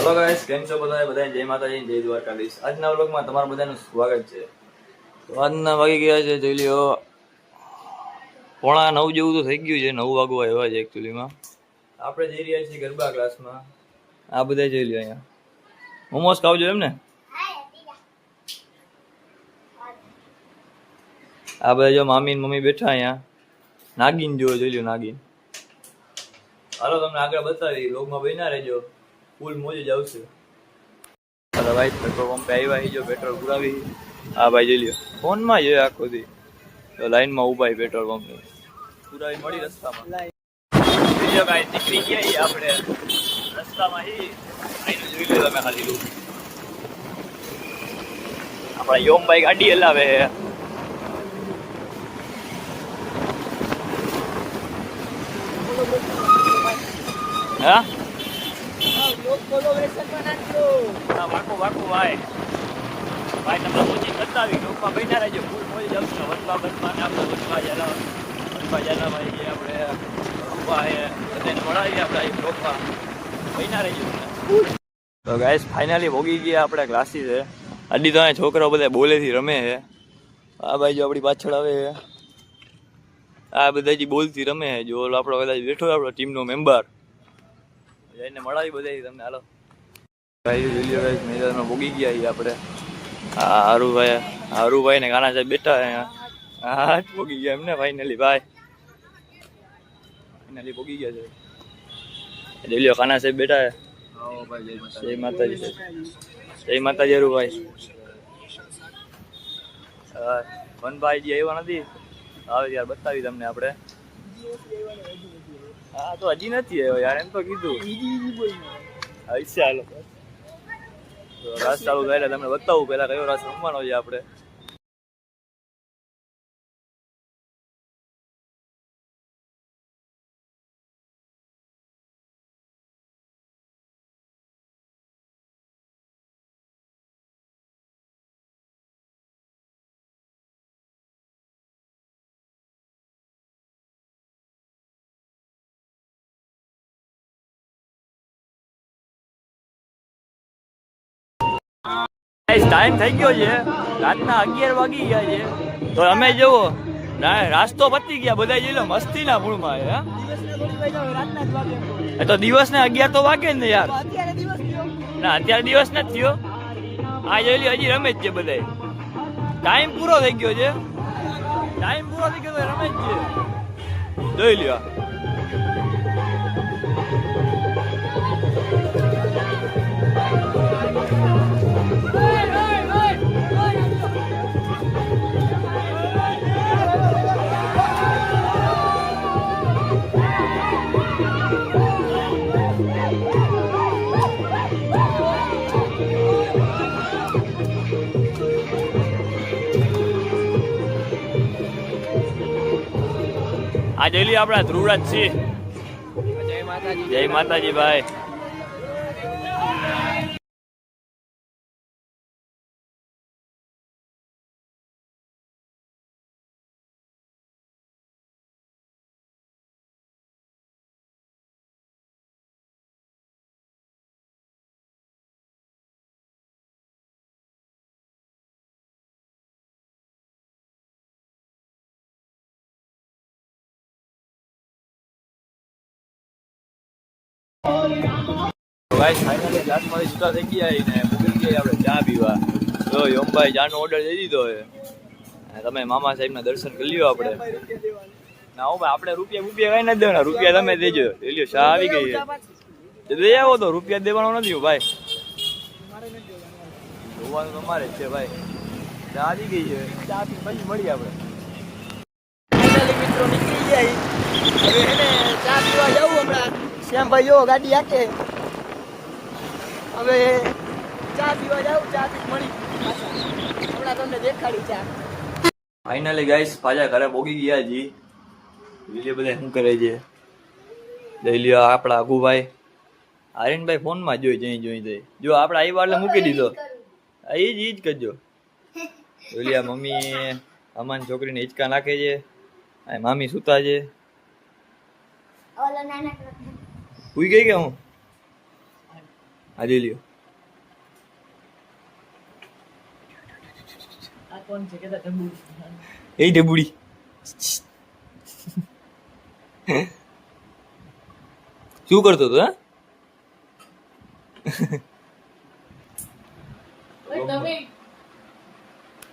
Hello guys, કેમ છો બધા? બધાને જય માતાજી, જય દ્વારકાધીશ. આજના વ્લોગમાં તમારું બધાનું સ્વાગત છે. તો આજના વાગી ગયા છે, જોઈ લ્યો 8:45 જેવું તો થઈ ગયું છે. 9 વાગવા આવ્યા છે એકચ્યુઅલીમાં. આપણે જઈ રહ્યા છીએ ગરબા ક્લાસમાં. આ બધા જોઈ લ્યો અહીંયા મોમોસ ખાવજો એમ ને. આ બધા જો મામી ને મમ્મી બેઠા અહીંયા. નાગીન જોઈ લ્યો નાગીન. હાલો તમને આગળ બતાવી, વ્લોગમાં બન્યા રહેજો, ફૂલ મોજ જ આવશે. હાલો ભાઈ, પેટ્રોલ પંપે આવ્યા જો પેટ્રોલ પુરાવી. હા ભાઈ જોઈ લ્યો ફોનમાં જોઈએ આખો દી. તો લાઈનમાં ઉભા પેટ્રોલ પંપે પુરાવી મળી રસ્તામાં. જોઈ ભાઈ નીકળી ગયા આપણે રસ્તામાં જોઈ લો તમે ખાલી. આપણા યોમભાઈ ગાડી હલાવે. હા વાકો વાકો ભાઈ ભાઈ તમને મોજી બતાવી લોકમાં બન્યા રહેજો, ફૂલ મોજ આવશે. વનવા બનવા ને આપણે વનવા જલા ભાઈ જે આપણે ઉભા છે બધાને મળાવીએ આપણે લોકમાં બન્યા રહેજો. તો ગાઈસ ફાઇનલી ભોગી ગયા આપણે ક્લાસીસ છે. અડી તો અહીંયા છોકરાઓ બધા બોલેથી રમે છે. આ ભાઈ જો આપણી પાછળ આવે છે, આ બધા જે બોલથી રમે છે. જો આપણો કદાચ બેઠો આપણો ટીમનો મેમ્બર જઈને મળાવી બધા તમને. હાલો મેદાનમાં ભોગી ગયા આપણે. હા હારુભાઈ ને કાના સાહેબ બેઠા અહીંયા. હા ભોગી ગયા એમને ફાઇનલી ભાઈ, ફાઇનલી ભોગી ગયા છે. જોઈ લ્યો કાના સાહેબ બેઠા છે. જય માતાજી સાહેબ, જય માતાજી હારુભાઈ. વનભાઈ જે આવ્યા નથી, આવે યાર બતાવી તમને આપણે. હા તો હજી નથી આવ્યો યાર, એમ તો કીધું. હાલો રાસ ચાલુ થાય તમને બતાવું પેલા કયો રાસ રમવાનો છે આપણે. ટાઈમ થઈ ગયો છે, રાતના 11 વાગી ગયા છે. તો અમે જુઓ રાસ્તો પતી ગયા બધા જઈ લો મસ્તી ના મૂળમાં. એ તો દિવસ ને 11 તો વાગે ને યાર. ના અત્યારે દિવસ નથી થયો. આ જોઈ લો હજી રમે જ છે બધા. ટાઈમ પૂરો થઈ ગયો છે, ટાઈમ પૂરો થઈ ગયો રમે જ છે. જોઈ લ્યો આ જોઈ આપણા ધ્રુવરાજ સિંહ. જય માતાજી ભાઈ. ફાઇનલી ક્લાસમાંથી છૂટા થઈ ગયા ને મૂકી ગયા આપણે ચા પીવા. તો યોમભાઈ ચાનો ઓર્ડર દઈ દીધો છે. તમે મામા સાહેબના દર્શન કરી લ્યો આપણે. ના હો ભાઈ આપણે રૂપિયા કઈ નથી દેવાના, રૂપિયા તમે દેજો. લ્યો ચા આવી ગઈ છે, દઈ આવો તો રૂપિયા દેવાનો નથી ભાઈ, જોવાનું તમારે જ છે ભાઈ. ચા આવી ગઈ છે, ચા પી પછી મળીએ આપણે. મિત્રો નીકળી જાય હવે એને ચા પીવા જવું હમણાં. શ્યામભાઈ જો ગાડી આકે હવે ચા પીવા જાવ, ચા પી મળી હમણાં તમને દેખાડી ચા. ફાઇનલી ગાઈસ પાછા ઘરે પોગી ગયા જી. વિલે બધા શું કરે છે લઈ લ્યો. આપણા આઘુભાઈ આર્યનભાઈ ફોનમાં જોઈ જાય. જો આપણે આવ્યા એટલે મૂકી દીધો. એ જ કરજો. જોઈ મમ્મી અમાન છોકરીને હિંચકા નાખે છે, મામી સુતા છે. હુઈ ગઈ કે હું આ જોઈ લ્યો. આ કોણ છે કેતા ડબ્બુ એ ડબુડી શું કરતો હતો? તમે